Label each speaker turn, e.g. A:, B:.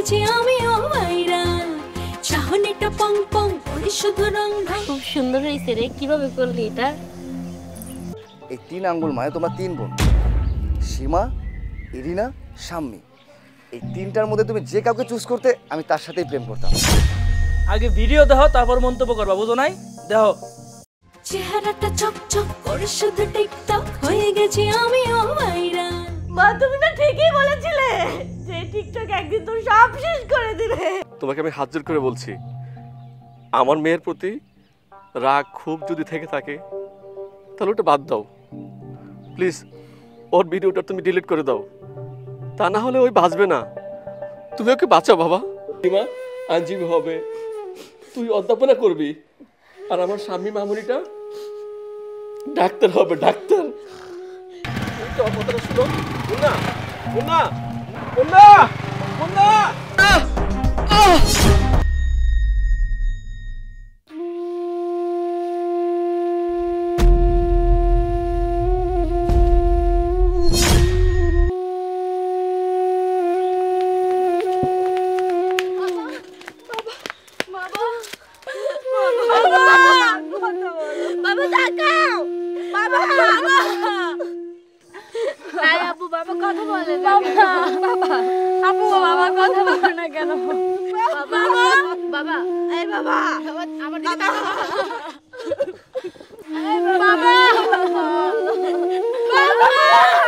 A: গেছি আমিও ভাইরাল চাহনিটা পং পং ওই শুধু রং ঢং।
B: খুব সুন্দর হয়েছে রে, কিভাবে করলি এটা?
C: এই 3 আঙ্গুল মানে তোমার 3 বোন, সীমা, ইরিনা, শাম্মী। এই 3টার মধ্যে তুমি যে কাউকে চুজ করতে আমি তার সাথেই প্রেম করতাম।
D: আগে ভিডিও দেখো তারপর মন্তব্য করবা, বুঝো নাই? দেখো
A: চেহারাটা চকচক করে শুধু টিকটক হয়ে গেছি আমিও ভাইরাল।
E: মা তুমি না ঠিকই বলেছিলে যে টিকটক একদিন তো সব শেষ করে দিবে।
F: তোমাকে আমি হাত জোর করে বলছি, আমার মেয়ের প্রতি রাগ খুব যদি থেকে থাকে তাহলে ওটা বাদ দাও প্লিজ। ওর ভিডিওটা তুমি ডিলিট করে দাও, তা না হলে ওই বাঁচবে না। তুমি ওকে বাঁচাও বাবা। সীমা আইনজীবী হবে, তুই অধ্যাপনা করবি, আর আমার স্বামী মামুনিটা ডাক্তার হবে, ডাক্তার। তুমি তো আমার কথাটা শুনো। মুন্না মুন্না মুন্না মুন্না
E: বাবা তাকাও বাবা বাবা।
B: আরে আপু বাবা কথা বলে না
E: বাবা বাবা আপু বাবা কথা বলে না কেন?
B: বাবা বাবা
E: এই বাবা
B: আমার
E: বাবা
B: বাবা বাবা